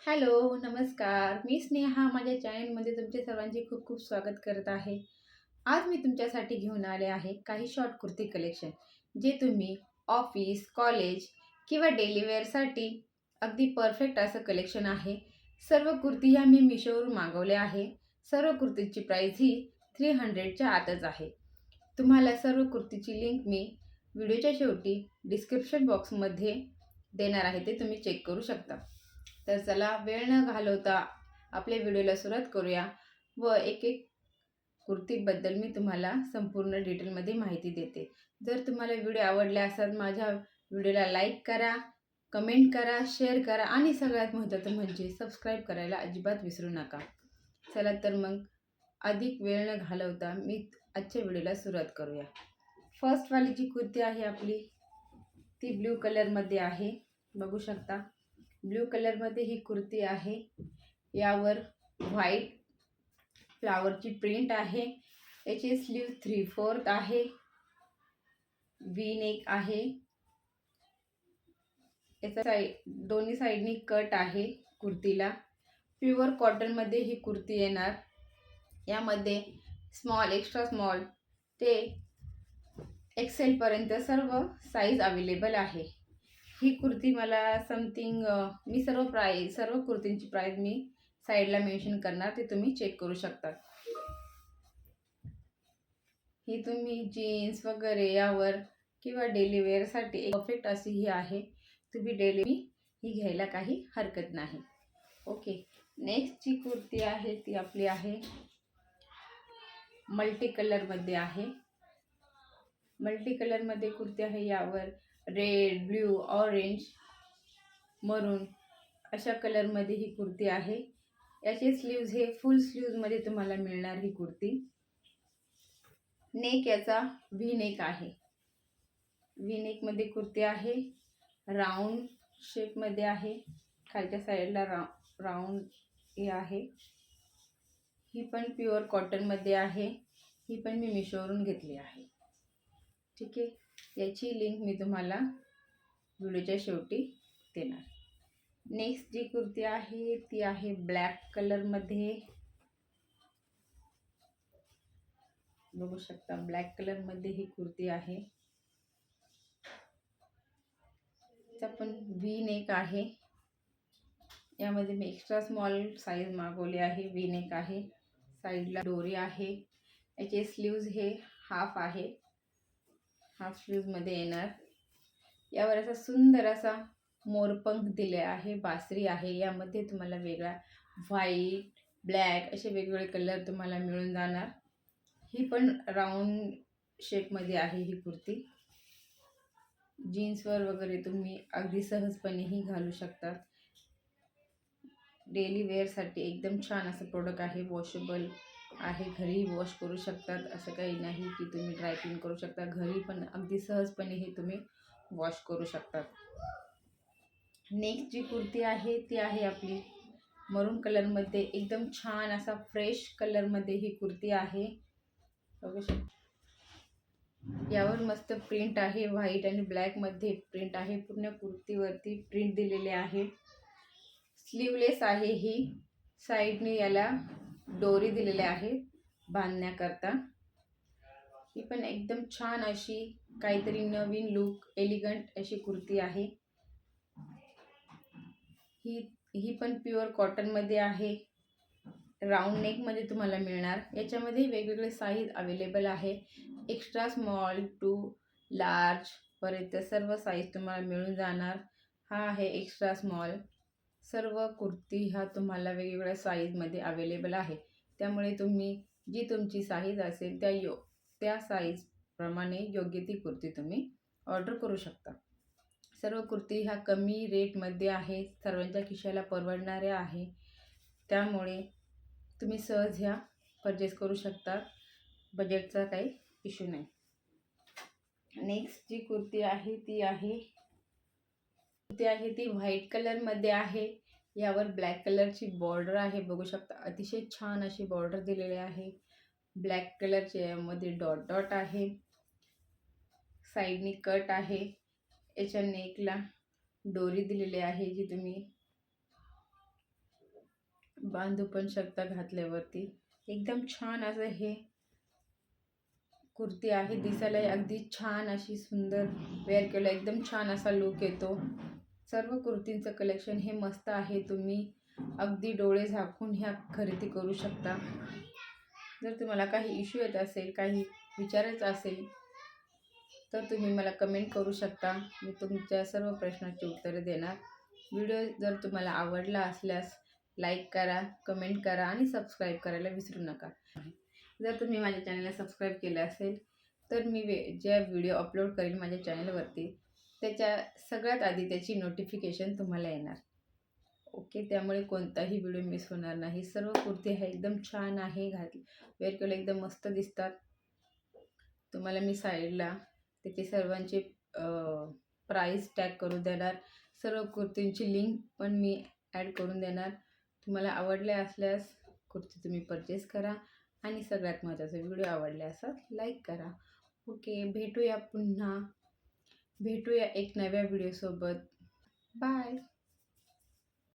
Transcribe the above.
Hello, नमस्कार. मी स्नेहा माझ्या चॅनलमध्ये तुमचे सर्वांचे खूप खूप स्वागत करत आहे. आज मी तुमच्यासाठी घेऊन आले आहे काही शॉर्ट कुर्ती कलेक्शन, जे तुम्ही ऑफिस, कॉलेज किंवा डेली वेअरसाठी अगदी परफेक्ट असं कलेक्शन आहे. सर्व कुर्ती ह्या मी मिशोवरून मागवल्या आहे. सर्व कुर्तीची प्राईस ही 300च्या आतच आहे. तुम्हाला सर्व कुर्तीची लिंक मी व्हिडिओच्या शेवटी डिस्क्रिप्शन बॉक्समध्ये देणार आहे, ते तुम्ही चेक करू शकता. तर चला वेळ न घालवता आपल्या व्हिडिओला सुरुवात करूया व एक एक कुर्तीबद्दल मी तुम्हाला संपूर्ण डिटेलमध्ये माहिती देते. जर तुम्हाला व्हिडिओ आवडला असेल माझ्या व्हिडिओला लाईक करा, कमेंट करा, शेअर करा आणि सगळ्यात महत्त्वाचं म्हणजे सबस्क्राईब करायला अजिबात विसरू नका. चला तर मग अधिक वेळ न घालवता मी आजच्या व्हिडिओला सुरुवात करूया. फर्स्टवाली जी कुर्ती आहे आपली ती ब्ल्यू कलरमध्ये आहे. बघू शकता ब्ल्यू कलरमध्ये ही कुर्ती आहे. यावर व्हाईट फ्लावरची प्रिंट आहे. याची स्लीव 3/4 आहे. व्ही नेक आहे. याचा दोन्ही साईडनी कट आहे कुर्तीला. प्युअर कॉटनमध्ये ही कुर्ती येणार. यामध्ये स्मॉल, एक्स्ट्रा स्मॉल ते एक्सेल पर्यंत सर्व साईज अवेलेबल आहे. ही कुर्ती मला समथिंग मी सर्व कुर्तींची प्राईस मी साईडला मेन्शन करणार, ते तुम्ही चेक करू शकता. ही तुम्ही जीन्स वगैरे यावर किंवा डेली वेअरसाठी परफेक्ट अशी ही आहे. तुम्ही डेली ही घ्यायला काही हरकत नाही. ओके, नेक्स्ट जी कुर्ती आहे ती आपली आहे मल्टी कलरमध्ये आहे. मल्टी कलरमध्ये कुर्ती आहे. यावर रेड, ब्ल्यू, ऑरेंज, मरून अशा कलरमध्ये ही कुर्ती आहे. याचे स्लीव्ज हे फुल स्लीव्जमध्ये तुम्हाला मिळणार ही कुर्ती. नेक याचा व्ही नेक आहे. व्ही नेकमध्ये कुर्ती आहे. राऊंड शेपमध्ये आहे. खालच्या साईडला राऊंड हे आहे. ही पण प्युअर कॉटनमध्ये आहे. ही पण मी मिशोवरून घेतली आहे. ठीक आहे, याची लिंक मी तुम्हाला व्हिडिओच्या शेवटी देणार. नेक्स्ट जी कुर्ती आहे ती आहे ब्लॅक कलरमध्ये. बघू शकता ब्लॅक कलरमध्ये ही कुर्ती आहे. याचा पण व्ही नेक आहे. यामध्ये मी एक्स्ट्रा स्मॉल साईज मागवली आहे. व्ही नेक आहे. साईडला दोरी आहे. याचे स्लीव्ज हे हाफ आहे. हाफ स्लीव्जमध्ये येणार. यावर असा सुंदर असा मोरपंख दिले आहे. बासरी आहे. यामध्ये तुम्हाला वेगळा व्हाईट, ब्लॅक असे वेगवेगळे कलर तुम्हाला मिळून जाणार. ही पण राऊंड शेपमध्ये आहे ही कुर्ती. जीन्सवर वगैरे तुम्ही अगदी सहजपणेही घालू शकता. डेली वेअरसाठी एकदम छान असं प्रोडक्ट आहे. वॉशेबल आहे. घरी वॉश करू शकतात. असं काही नाही की तुम्ही ड्राय क्लीन करू शकता. घरी पण अगदी सहजपणे हे तुम्ही वॉश करू शकतात. नेक्स्ट जी कुर्ती आहे ती आहे आपली मरून कलरमध्ये. एकदम छान असा फ्रेश कलरमध्ये ही कुर्ती आहे. बघू शकता यावर मस्त प्रिंट आहे. व्हाईट आणि ब्लॅकमध्ये प्रिंट आहे. पूर्ण कुर्तीवरती प्रिंट दिलेले आहे. स्लीवलेस आहे ही. साईडने याला दोरी दिलेले आहे बांधण्याकरता. ही पण एकदम छान अशी काहीतरी नवीन लुक, एलिगंट अशी कुर्ती आहे. ही पण प्युअर कॉटनमध्ये आहे. राऊंड नेकमध्ये तुम्हाला मिळणार. याच्यामध्ये वेगवेगळे साईज अवेलेबल आहे. एक्स्ट्रा स्मॉल टू लार्ज पर्यंत सर्व साईज तुम्हाला मिळून जाणार. हा आहे एक्स्ट्रा स्मॉल. सर्व कुर्ती ह्या तुम्हाला वेगवेगळ्या साईजमध्ये अवेलेबल आहे. त्यामुळे तुम्ही जी तुमची साईज असेल त्या साईजप्रमाणे योग्य ती कुर्ती तुम्ही ऑर्डर करू शकता. सर्व कुर्ती ह्या कमी रेटमध्ये आहे. सर्वांच्या खिशाला परवडणाऱ्या आहे. त्यामुळे तुम्ही सहज ह्या परचेस करू शकता. बजेटचा काही इश्यू नाही. नेक्स्ट जी कुर्ती आहे ती व्हाईट कलरमध्ये आहे. यावर ब्लॅक कलरची बॉर्डर आहे. बघू शकता अतिशय छान अशी बॉर्डर दिलेली आहे. ब्लॅक कलरच्या यामध्ये डॉट डॉट आहे. साईडनी कट आहे. याच्या नेकला दोरी दिलेली आहे जी तुम्ही बांधू पण शकता घातल्यावरती. एकदम छान असं हे कुर्ती आहे, दिसायला अगदी छान अशी सुंदर वेअर केलं एकदम छान असा लुक येतो. सर्व कुर्तींचं कलेक्शन हे मस्त आहे. तुम्ही अगदी डोळे झाकून ह्या खरेदी करू शकता. जर तुम्हाला काही इश्यू येत असेल, काही विचारायचं असेल तर तुम्ही मला कमेंट करू शकता. मी तुमच्या सर्व प्रश्नांची उत्तरे देणार. व्हिडिओ जर तुम्हाला आवडला असल्यास लाईक करा, कमेंट करा आणि सबस्क्राईब करायला विसरू नका. जर तुम्ही माझ्या चॅनलला सबस्क्राईब केलं असेल तर मी ज्या व्हिडिओ अपलोड करेल माझ्या चॅनलवरती त्याच्या सगळ्यात आधी त्याची नोटिफिकेशन तुम्हाला येणार. ओके, त्यामुळे कोणताही व्हिडिओ मिस होणार नाही. सर्व कुर्ती आहे एकदम छान आहे, वेअर केलं एकदम मस्त दिसतात. तुम्हाला मी साईडला त्याची सर्वांची प्राईस टॅग करून देणार. सर्व कुर्तींची लिंक पण मी ॲड करून देणार. तुम्हाला आवडल्या असल्यास कुर्ती तुम्ही परचेस करा आणि सगळ्यात महत्त्वाचं व्हिडिओ आवडले असल्यास लाईक करा. ओके, भेटूया पुन्हा. भेटूया एक नव्या व्हिडिओसोबत. बाय.